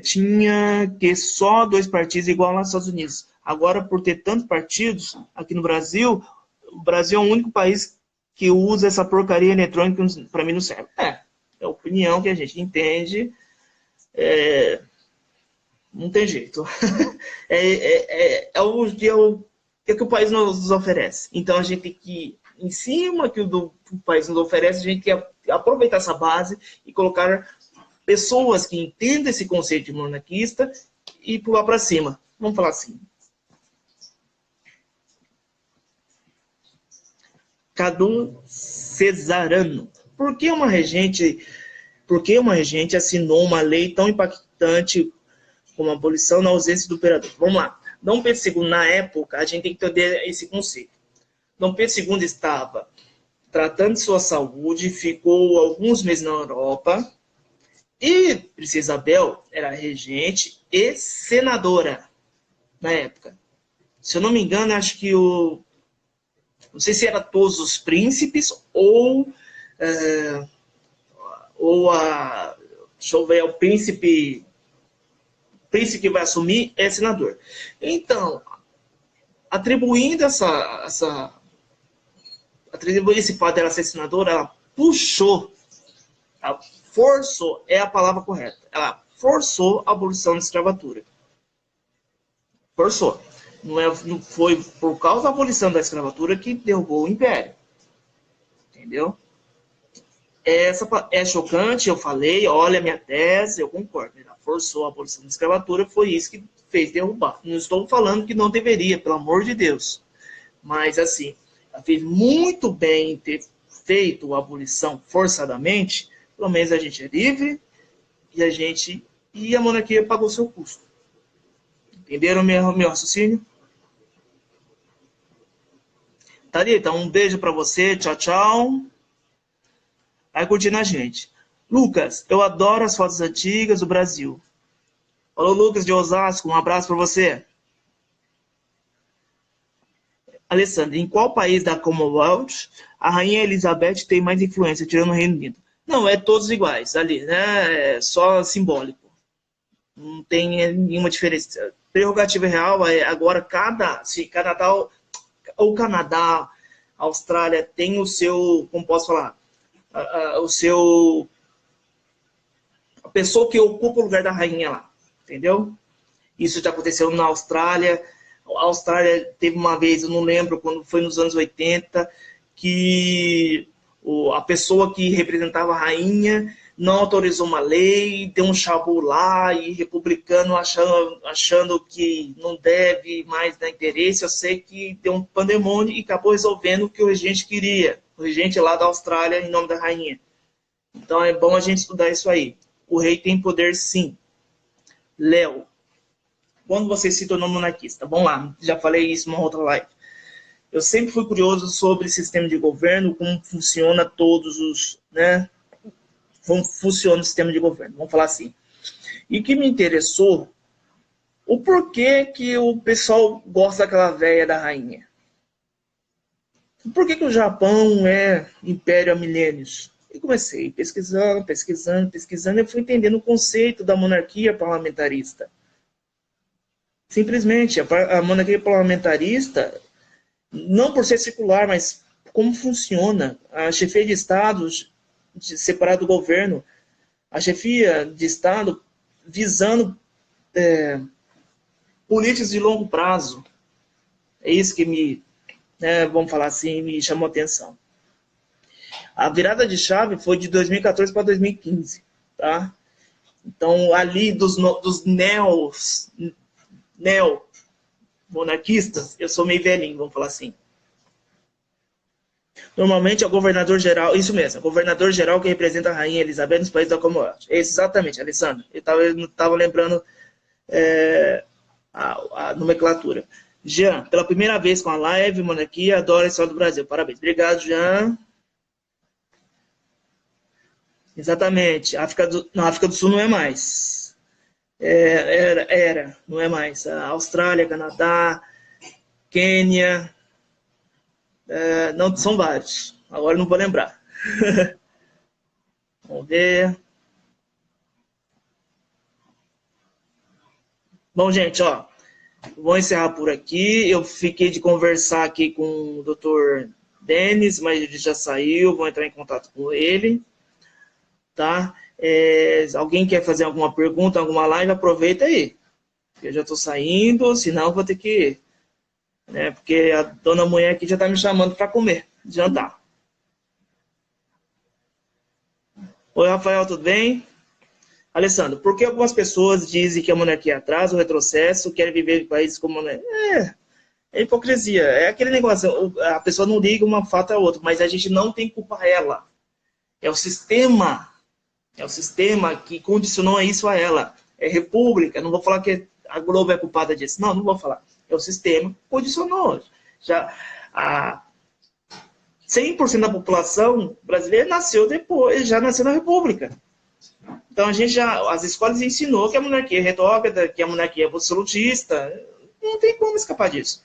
tinha que só 2 partidos igual lá nos Estados Unidos. Agora, por ter tantos partidos aqui no Brasil, o Brasil é o único país que usa essa porcaria eletrônica, para mim não serve. É a opinião que a gente entende, não tem jeito. É o que o país nos oferece. Então a gente tem que, em cima que o país nos oferece, a gente tem que aproveitar essa base e colocar pessoas que entendem esse conceito de monarquista e pular para cima. Vamos falar assim. Cadu Cesarano. Por que uma regente assinou uma lei tão impactante como a abolição na ausência do imperador? Vamos lá. Dom Pedro II, na época, a gente tem que entender esse conceito. Dom Pedro II estava tratando de sua saúde, ficou alguns meses na Europa, e Princesa Isabel era regente e senadora na época. Se eu não me engano, acho que não sei se era todos os príncipes ou deixa eu ver, o príncipe que vai assumir é senador. Então, atribuindo esse fato dela ser senadora, ela puxou, ela forçou, é a palavra correta, ela forçou a abolição da escravatura. Forçou. Não foi por causa da abolição da escravatura que derrubou o império. Entendeu? É chocante, eu falei, olha a minha tese, eu concordo. Ela forçou a abolição da escravatura, foi isso que fez derrubar. Não estou falando que não deveria, pelo amor de Deus. Mas, assim, ela fez muito bem em ter feito a abolição forçadamente. Pelo menos a gente é livre e a monarquia pagou seu custo. Entenderam meu raciocínio? Thalita, um beijo para você. Tchau, tchau. Vai curtindo a gente. Lucas, eu adoro as fotos antigas do Brasil. Alô, Lucas de Osasco, um abraço para você. Alessandra, em qual país da Commonwealth a Rainha Elizabeth tem mais influência, tirando o Reino Unido? Não, é todos iguais ali, né? É só simbólico. Não tem nenhuma diferença. Prerrogativa real é agora se o Canadá, a Austrália tem o seu, como posso falar, o seu, a pessoa que ocupa o lugar da rainha lá, entendeu? Isso já aconteceu na Austrália. A Austrália teve uma vez, eu não lembro quando foi nos anos 80, que a pessoa que representava a rainha não autorizou uma lei, deu um chabu lá, e republicano achando que não deve mais dar interesse. Eu sei que deu um pandemônio e acabou resolvendo o que o regente queria. O regente lá da Austrália, em nome da rainha. Então é bom a gente estudar isso aí. O rei tem poder, sim. Léo, quando você se tornou monarquista? Vamos lá, já falei isso numa outra live. Eu sempre fui curioso sobre sistema de governo, como funciona todos os, né? Como funciona o sistema de governo, vamos falar assim. E o que me interessou, o porquê que o pessoal gosta daquela velha da rainha. Por que o Japão é império há milênios? E comecei pesquisando, e fui entendendo o conceito da monarquia parlamentarista. Simplesmente, a monarquia parlamentarista, não por ser secular, mas como funciona. A chefia de Estado separada do governo, a chefia de Estado visando políticas de longo prazo. É isso que vamos falar assim, me chamou a atenção. A virada de chave foi de 2014 para 2015, tá? Então, ali dos neo-monarquistas, eu sou meio velhinho, vamos falar assim. Normalmente é o governador-geral, isso mesmo, é o governador-geral que representa a Rainha Elizabeth nos países da Commonwealth. Exatamente, Alessandro. Eu estava lembrando a nomenclatura. Jean, pela primeira vez com a live, monarquia, adoro a história do Brasil. Parabéns. Obrigado, Jean. Exatamente. Na África do Sul não é mais. Não é mais. A Austrália, Canadá, Quênia, não, são vários. Agora não vou lembrar. Vamos ver. Bom, gente, ó, vou encerrar por aqui. Eu fiquei de conversar aqui com o Dr. Denis, mas ele já saiu. Vou entrar em contato com ele. Tá? Alguém quer fazer alguma pergunta, alguma live, aproveita aí. Eu já estou saindo, senão vou ter que ir. Né? Porque a dona mulher aqui já está me chamando para comer, jantar. Oi, Rafael, tudo bem? Alessandro, por que algumas pessoas dizem que a monarquia atrasa o retrocesso, querem viver em países como... É hipocrisia. É aquele negócio, a pessoa não liga uma fato a outra, mas a gente não tem que culpar ela. É o sistema que condicionou isso a ela. É república, não vou falar que a Globo é culpada disso. Não vou falar. É o sistema que condicionou. 100% da população brasileira já nasceu na república. Então as escolas ensinou que a monarquia é retrógrada, que a monarquia é absolutista. Não tem como escapar disso.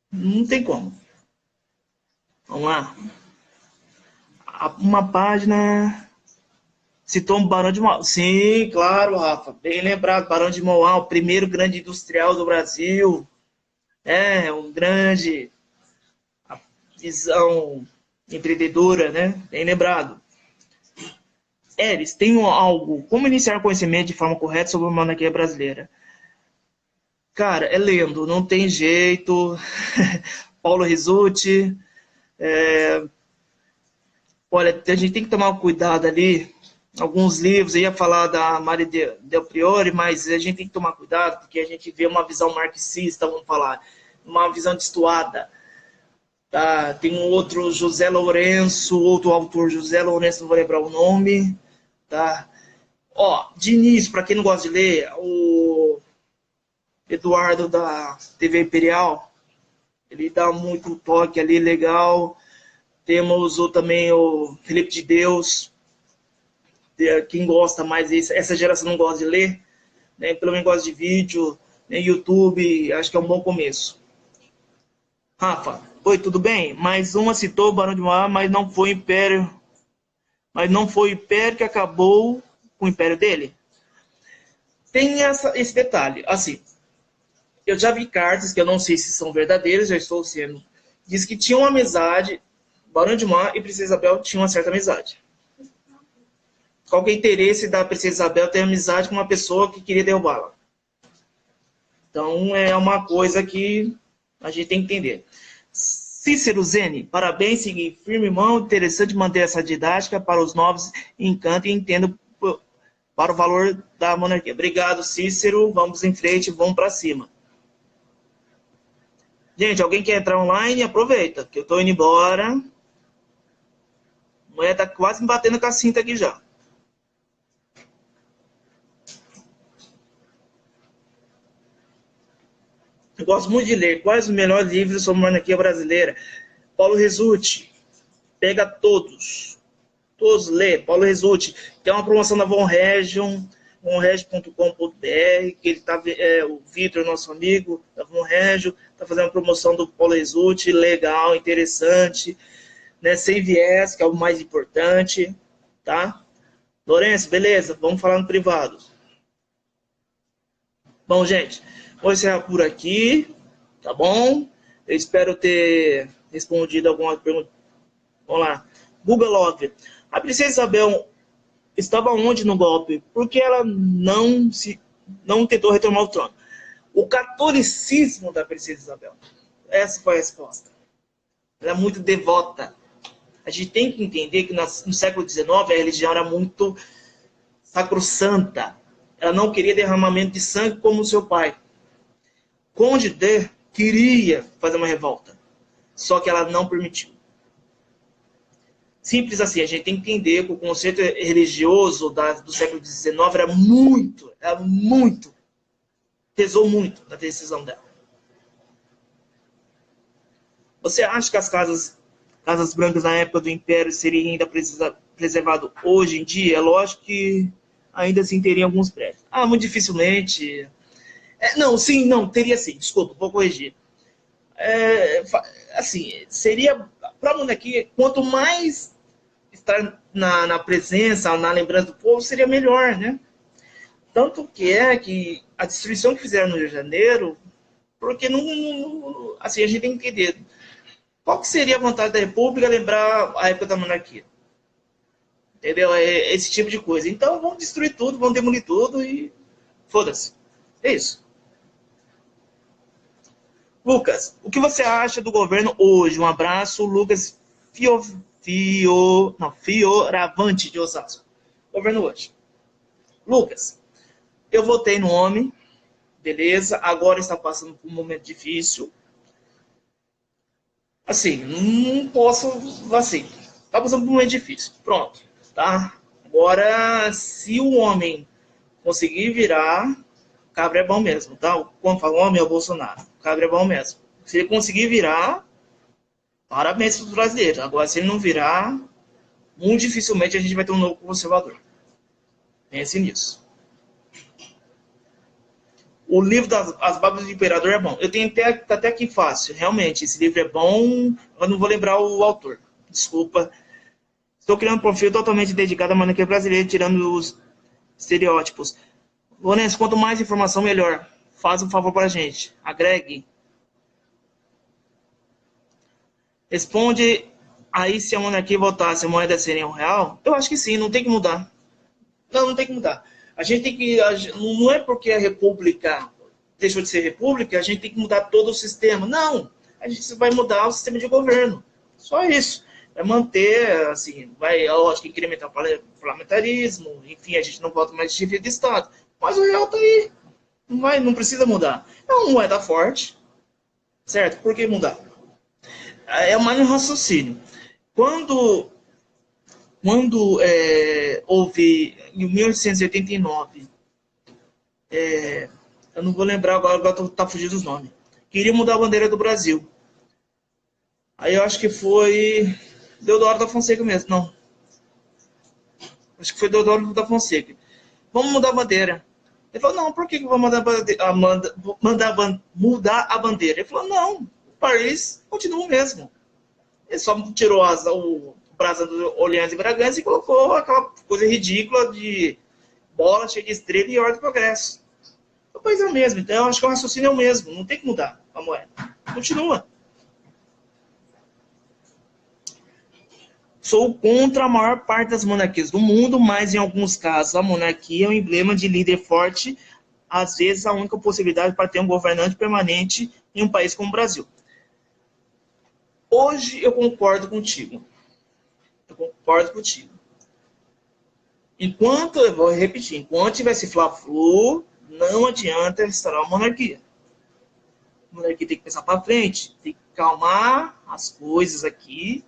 Não tem como. Vamos lá. Uma página... Citou um Barão de Mauá. Sim, claro, Rafa. Bem lembrado. Barão de Mauá, o primeiro grande industrial do Brasil. A visão empreendedora, né? Bem lembrado. Eles têm algo. Como iniciar conhecimento de forma correta sobre a monarquia brasileira? Cara, é lendo. Não tem jeito. Paulo Rizzuti. Olha, a gente tem que tomar cuidado ali. Alguns livros, eu ia falar da Maria Del Priore, mas a gente tem que tomar cuidado, porque a gente vê uma visão marxista, vamos falar, uma visão destoada. Tá? Tem um outro, José Lourenço, outro autor, José Lourenço, não vou lembrar o nome. Tá? Ó, de início, para quem não gosta de ler, Eduardo da TV Imperial, ele dá muito toque ali, legal. Temos também o Felipe de Deus, quem gosta mais disso, essa geração não gosta de ler, né? Pelo menos gosta de vídeo, né? YouTube, acho que é um bom começo. Rafa, oi, tudo bem? Mais uma citou o Barão de Mauá, mas não foi o Império. Mas não foi o Império que acabou com o Império dele? Tem esse detalhe, assim, eu já vi cartas que eu não sei se são verdadeiras, já estou sendo. Diz que tinha uma amizade, Barão de Mauá e Princesa Isabel tinham uma certa amizade. Qual que é o interesse da Princesa Isabel ter amizade com uma pessoa que queria derrubá-la? Então é uma coisa que a gente tem que entender. Cícero Zene, parabéns, seguir firme mão, interessante manter essa didática para os novos, encanto e entendo para o valor da monarquia. Obrigado, Cícero, vamos em frente, vamos para cima. Gente, alguém quer entrar online? Aproveita, que eu estou indo embora. A mulher está quase me batendo com a cinta aqui já. Eu gosto muito de ler. Quais os melhores livros sobre monarquia brasileira? Paulo Resulti. Pega todos. Todos lê. Paulo Resulti. Tem uma promoção da Von Region, vonregion.com.br, que ele tá, o Vitor, nosso amigo da Von Region, está fazendo uma promoção do Paulo Resulti, legal, interessante, né? Sem viés, que é o mais importante, tá? Lourenço, beleza? Vamos falar no privado. Bom, gente, vou encerrar por aqui, tá bom? Eu espero ter respondido alguma pergunta. Vamos lá. Google Love. A princesa Isabel estava onde no golpe? Por que ela não tentou retomar o trono? O catolicismo da princesa Isabel. Essa foi a resposta. Ela é muito devota. A gente tem que entender que no século XIX a religião era muito sacrossanta. Ela não queria derramamento de sangue como o seu pai. Conde de queria fazer uma revolta, só que ela não permitiu. Simples assim, a gente tem que entender que o conceito religioso do século XIX era muito, pesou muito na decisão dela. Você acha que as casas brancas na época do Império seriam ainda preservado hoje em dia? É lógico que ainda assim teria alguns prédios. Muito dificilmente. Não, teria sim, desculpa, vou corrigir. Assim, seria para a monarquia, quanto mais estar na presença, na lembrança do povo, seria melhor, né? Tanto que a destruição que fizeram no Rio de Janeiro, porque assim, a gente tem que entender qual que seria a vontade da República lembrar a época da monarquia. Entendeu? É esse tipo de coisa. Então, vamos destruir tudo, vamos demolir tudo e foda-se. É isso. Lucas, o que você acha do governo hoje? Um abraço, Lucas Fioravante de Osasco. Governo hoje. Lucas, eu votei no homem, beleza, agora está passando por um momento difícil. Assim, não posso, assim, está passando por um momento difícil. Pronto, tá? Agora, se o homem conseguir virar, cabra é bom mesmo, tá? Quando fala homem é o Bolsonaro. Cabra é bom mesmo. Se ele conseguir virar, parabéns para os brasileiros. Agora, se ele não virar, muito dificilmente a gente vai ter um novo conservador. Pense nisso. O livro das Barbas do Imperador é bom. Eu tenho até aqui fácil. Realmente, esse livro é bom. Eu não vou lembrar o autor. Desculpa. Estou criando um perfil totalmente dedicado à monarquia brasileira, tirando os estereótipos. Lourenço, quanto mais informação, melhor. Faz um favor para a gente. Agregue. Responde aí se a monarquia voltasse, a moeda seria R$1. Eu acho que sim, não tem que mudar. Não tem que mudar. A gente tem que... Não é porque a república deixou de ser república, a gente tem que mudar todo o sistema. Não. A gente vai mudar o sistema de governo. Só isso. Vai manter, assim, lógico, incrementar o parlamentarismo, enfim, a gente não volta mais de chefia de Estado. Mas o real tá aí. Não precisa mudar. É uma moeda forte, certo? Por que mudar? É mais um raciocínio. Quando houve, em 1889, Eu não vou lembrar agora tá fugindo os nomes. Queria mudar a bandeira do Brasil. Aí eu acho que foi Deodoro da Fonseca mesmo, não. Acho que foi Deodoro da Fonseca. Vamos mudar a bandeira. Ele falou, não, por que vamos mudar a bandeira? Ele falou, não, o país continua o mesmo. Ele só tirou o brasa do Orleans e Bragança e colocou aquela coisa ridícula de bola cheia de estrela e ordem e progresso. O país é o mesmo, então eu acho que o raciocínio é o mesmo, não tem que mudar a moeda. Continua. Sou contra a maior parte das monarquias do mundo, mas em alguns casos a monarquia é um emblema de líder forte, às vezes a única possibilidade para ter um governante permanente em um país como o Brasil. Hoje eu concordo contigo. Enquanto, eu vou repetir, enquanto tiver esse fla-flu, não adianta restaurar a monarquia. A monarquia tem que pensar para frente, tem que calmar as coisas aqui,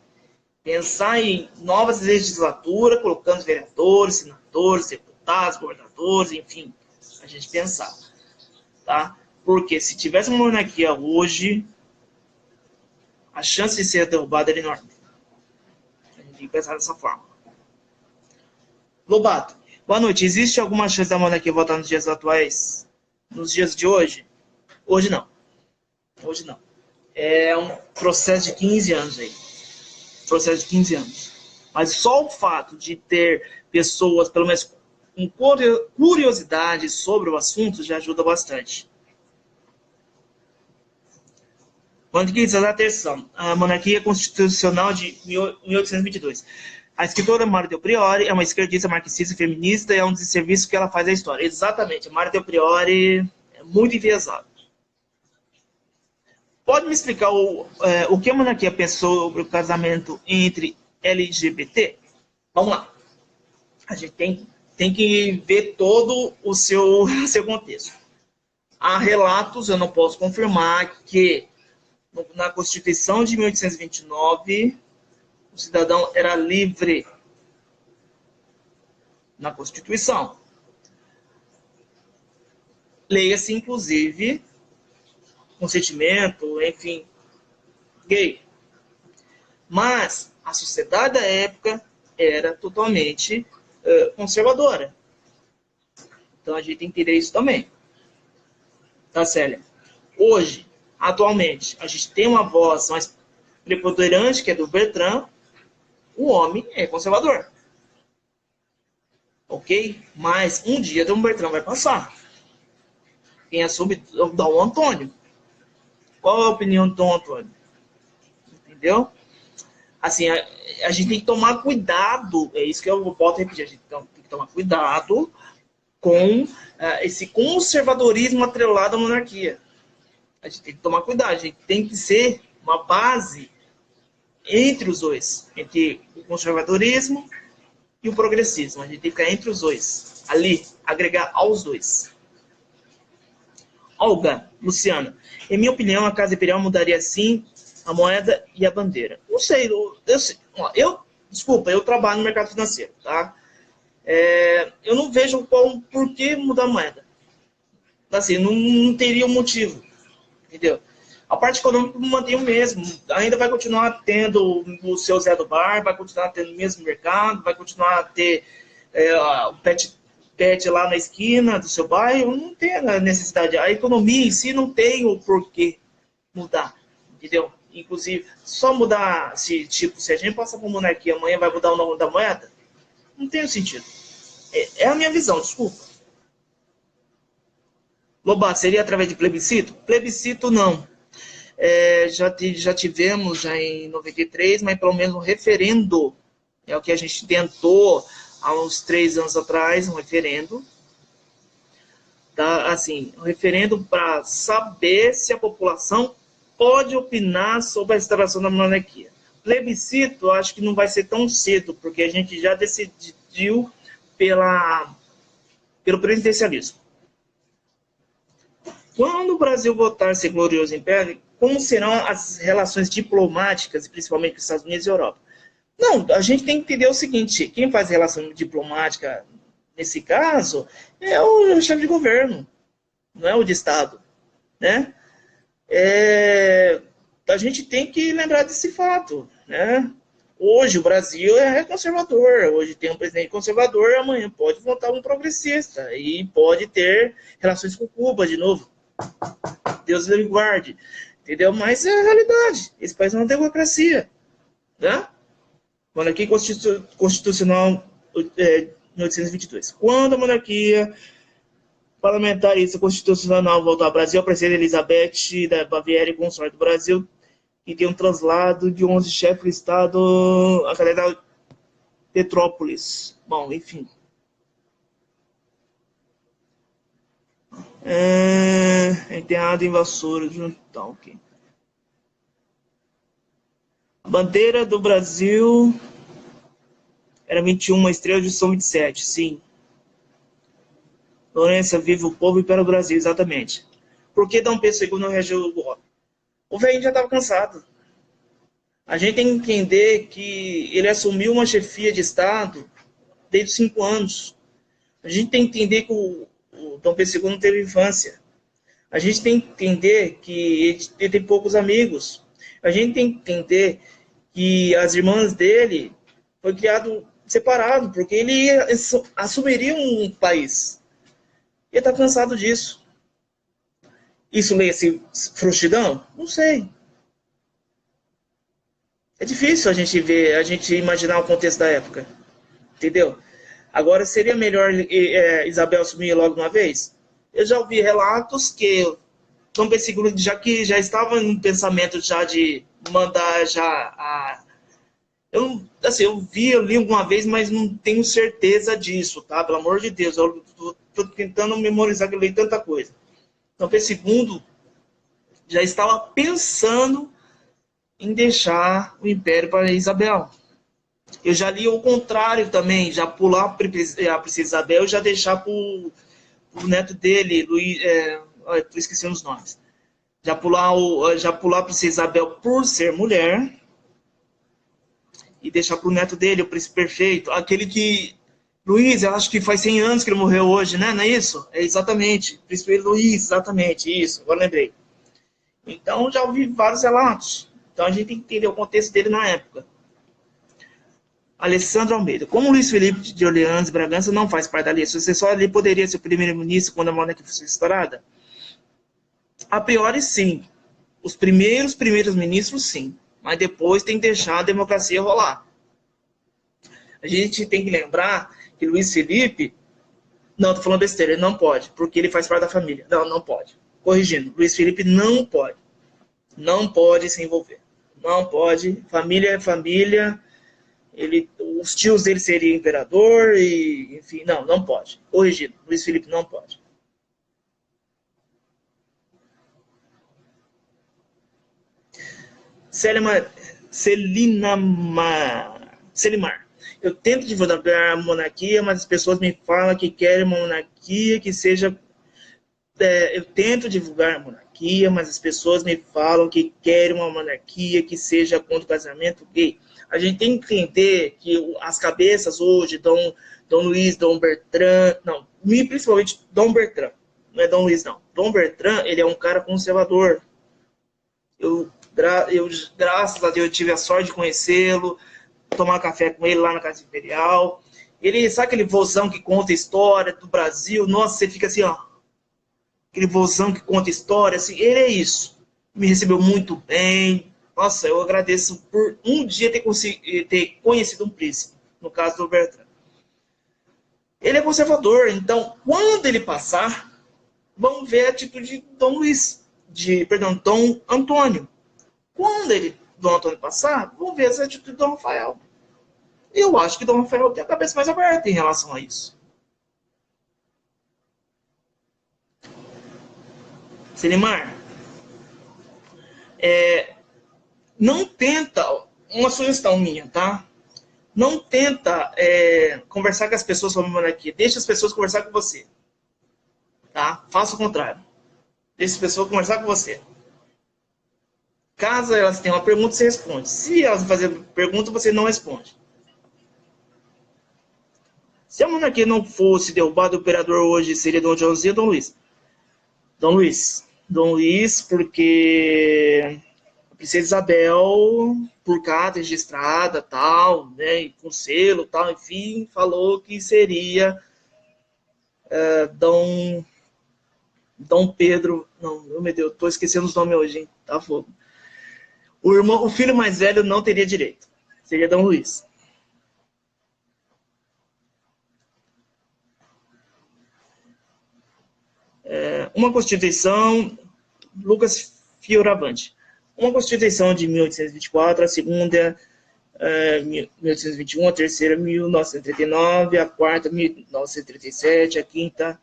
pensar em novas legislaturas, colocando vereadores, senadores, deputados, governadores, enfim, a gente pensar, tá? Porque se tivesse uma monarquia hoje, a chance de ser derrubada era enorme. A gente tem que pensar dessa forma. Lobato, boa noite. Existe alguma chance da monarquia voltar nos dias atuais? Nos dias de hoje? Hoje não. Hoje não. É um processo de 15 anos aí. Processo de 15 anos. Mas só o fato de ter pessoas, pelo menos com curiosidade sobre o assunto, já ajuda bastante. Quando que diz a atenção? A monarquia constitucional de 1822. A escritora Mário Del Priori é uma esquerdista, marxista, feminista e é um desserviço que ela faz à história. Exatamente. Mário Del Priori é muito enviesado. Pode me explicar o que a monarquia pensou sobre o casamento entre LGBT? Vamos lá. A gente tem que ver todo o seu contexto. Há relatos, eu não posso confirmar, que na Constituição de 1829, o cidadão era livre. Na Constituição. Leia-se, inclusive, consentimento, enfim, gay. Mas a sociedade da época era totalmente conservadora. Então a gente tem que entender isso também. Tá, Célia? Hoje, atualmente, a gente tem uma voz mais preponderante, que é do Bertrand. O homem é conservador. Ok? Mas um dia Dom Bertrand vai passar. Quem assume é o Dom Antônio. Qual é a opinião do Dom Antônio? Entendeu? Assim, a gente tem que tomar cuidado, é isso que eu volto a repetir, a gente tem que tomar cuidado com esse conservadorismo atrelado à monarquia. A gente tem que tomar cuidado, a gente tem que ser uma base entre os dois, entre o conservadorismo e o progressismo. A gente tem que ficar entre os dois, ali, agregar aos dois. Olga, Luciana, em minha opinião, a Casa Imperial mudaria sim a moeda e a bandeira. Não sei, desculpa, eu trabalho no mercado financeiro, tá? Eu não vejo por que mudar a moeda. Assim, não teria um motivo, entendeu? A parte econômica mantém o mesmo, ainda vai continuar tendo o seu Zé do Bar, vai continuar tendo o mesmo mercado, vai continuar a ter o pet lá na esquina do seu bairro, não tem a necessidade. A economia em si não tem o porquê mudar, entendeu? Inclusive, só mudar, se a gente passar por monarquia, amanhã vai mudar o nome da moeda, não tem sentido. É a minha visão, desculpa. Lobato, seria através de plebiscito? Plebiscito, não. Já tivemos já em 93, mas pelo menos um referendo. É o que a gente tentou há uns 3 anos atrás, um referendo. Tá? Assim, um referendo para saber se a população pode opinar sobre a restauração da monarquia. Plebiscito, acho que não vai ser tão cedo, porque a gente já decidiu pelo presidencialismo. Quando o Brasil voltar a ser glorioso império, como serão as relações diplomáticas, principalmente com os Estados Unidos e Europa? Não, a gente tem que entender o seguinte, quem faz relação diplomática nesse caso é o chefe de governo. não é o de Estado, né? A gente tem que lembrar desse fato, né? Hoje o Brasil é conservador, hoje tem um presidente conservador, amanhã pode votar um progressista e pode ter relações com Cuba de novo. Deus lhe guarde, entendeu? Mas é a realidade, esse país não é uma democracia, né? Monarquia constitucional 1822. Quando a monarquia parlamentarista constitucional voltou ao Brasil, a presidente Elizabeth da Baviera e consorte do Brasil, e tem um traslado de 11 chefes do Estado à cadeia Petrópolis. Bom, enfim. Enterrado em Vassoura. Então, ok. A bandeira do Brasil era 21, uma estrela de São 27, sim. Lourença, vive o povo e para o Brasil, exatamente. Por que Dom Pedro II não reagiu ao golpe? O velho já estava cansado. A gente tem que entender que ele assumiu uma chefia de Estado desde os 5 anos. A gente tem que entender que o Dom Pedro II não teve infância. A gente tem que entender que ele tem poucos amigos. A gente tem que entender que as irmãs dele foi criado separado, porque ele assumiria um país. Ele está cansado disso. Isso lê-se frouxidão? Não sei. É difícil a gente ver, a gente imaginar o contexto da época. Entendeu? Agora, seria melhor Isabel assumir logo de uma vez? Eu já ouvi relatos que Dom Pedro II, já estava no pensamento já de mandar já a... Eu li alguma vez, mas não tenho certeza disso, tá? Pelo amor de Deus, eu estou tentando memorizar, que eu li tanta coisa. Dom Pedro II já estava pensando em deixar o império para Isabel. Eu já li o contrário também, já pular a princesa Isabel e já deixar para o neto dele, Luiz, esqueci os nomes. Já pular a princesa Isabel por ser mulher e deixar para o neto dele, o príncipe perfeito, aquele que... Luiz, eu acho que faz 100 anos que ele morreu hoje, né? Não é isso? É exatamente. Príncipe Luiz, exatamente, isso. Agora lembrei. Então, já ouvi vários relatos. Então, a gente tem que entender o contexto dele na época. Alessandro Almeida. Como Luiz Felipe de Orleans e Bragança não faz parte da lista, você só ali poderia ser o primeiro-ministro quando a monarquia fosse restaurada? A priori, sim. Os primeiros ministros, sim. Mas depois tem que deixar a democracia rolar. A gente tem que lembrar que Luiz Felipe... Não, estou falando besteira, ele não pode, porque ele faz parte da família. Não, não pode. Corrigindo, Luiz Felipe não pode. Não pode se envolver. Não pode. Família é família. Os tios dele seriam imperador e, enfim, não pode. Corrigido, Luiz Felipe não pode. Selimar. Eu tento divulgar a monarquia, mas as pessoas me falam que querem uma monarquia que seja... eu tento divulgar a monarquia, mas as pessoas me falam que querem uma monarquia que seja contra o casamento gay. A gente tem que entender que as cabeças hoje, Dom Luiz, Dom Bertrand, não, principalmente Dom Bertrand, não é Dom Luiz, não. Dom Bertrand, ele é um cara conservador. Graças a Deus, eu tive a sorte de conhecê-lo, tomar café com ele lá na Casa Imperial. Ele, sabe aquele vozão que conta história do Brasil? Nossa, você fica assim, ó. Aquele vozão que conta história, assim, ele é isso. Me recebeu muito bem. Nossa, eu agradeço por um dia ter conhecido um príncipe, no caso do Bertrand. Ele é conservador, então, quando ele passar, vamos ver a atitude de Dom Antônio. Quando Dom Antônio passar, vamos ver a atitude de Dom Rafael. Eu acho que Dom Rafael tem a cabeça mais aberta em relação a isso. Selimar, não tenta, uma sugestão minha, tá? Não tenta conversar com as pessoas sobre monarquia. Deixa as pessoas conversar com você. Tá? Faça o contrário. Deixa as pessoas conversar com você. Caso elas tenham uma pergunta, você responde. Se elas fazerem pergunta, você não responde. Se a monarquia não fosse derrubada, o imperador hoje seria Dom José ou Dom Luiz? Dom Luiz, porque a Princesa Isabel, por carta registrada, tal, né, e com selo, tal, enfim, falou que seria Dom Pedro, não, meu Deus, tô esquecendo os nomes hoje, hein, tá fogo. O filho mais velho não teria direito, seria Dom Luiz. Uma Constituição, Lucas Fioravante. Uma Constituição de 1824, a segunda 1821, a terceira 1939, a quarta 1937, a quinta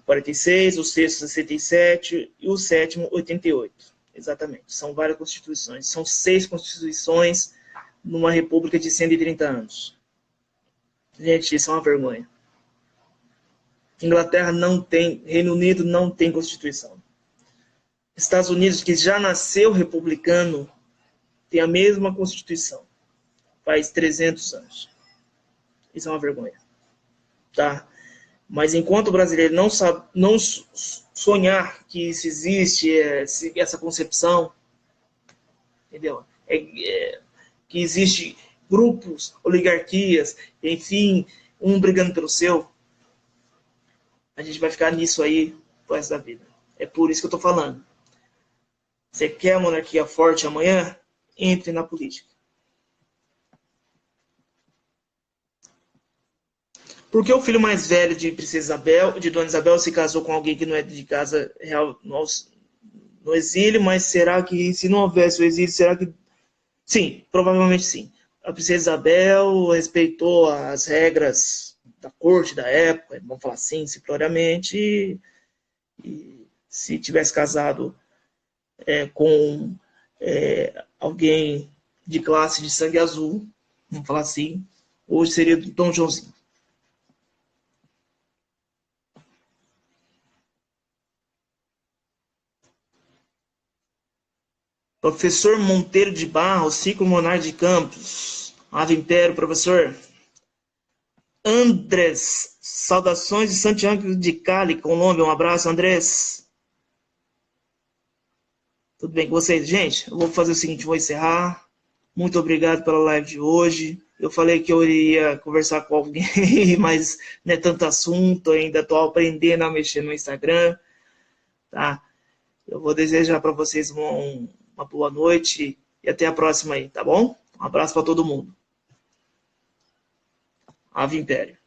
46, o sexto 67 e o sétimo 88. Exatamente, são várias constituições. São 6 constituições numa república de 130 anos. Gente, isso é uma vergonha. Inglaterra não tem, Reino Unido não tem constituição. Estados Unidos, que já nasceu republicano, tem a mesma constituição. Faz 300 anos. Isso é uma vergonha. Tá? Mas enquanto o brasileiro não sonhar que isso existe, essa concepção, entendeu? Que existe grupos, oligarquias, enfim, um brigando pelo seu, a gente vai ficar nisso aí pro resto da vida. É por isso que eu tô falando. Você quer a monarquia forte amanhã? Entre na política. Por que o filho mais velho de Princesa Isabel, de Dona Isabel, se casou com alguém que não é de casa real no exílio? Mas será que, se não houvesse o exílio, será que... Sim, provavelmente sim. A Princesa Isabel respeitou as regras da corte da época, vamos falar assim, simploriamente, e se tivesse casado com alguém de classe de sangue azul, vamos falar assim, hoje seria do Dom Joãozinho. Professor Monteiro de Barros, Ciclo Monar de Campos. Ave Império, professor. Andrés, saudações de Santiago de Cali, Colômbia. Um abraço, Andrés. Tudo bem com vocês? Gente, eu vou fazer o seguinte, vou encerrar. Muito obrigado pela live de hoje. Eu falei que eu iria conversar com alguém, mas não é tanto assunto, ainda estou aprendendo a mexer no Instagram. Tá? Eu vou desejar para vocês uma boa noite e até a próxima aí, tá bom? Um abraço para todo mundo. Ave Império.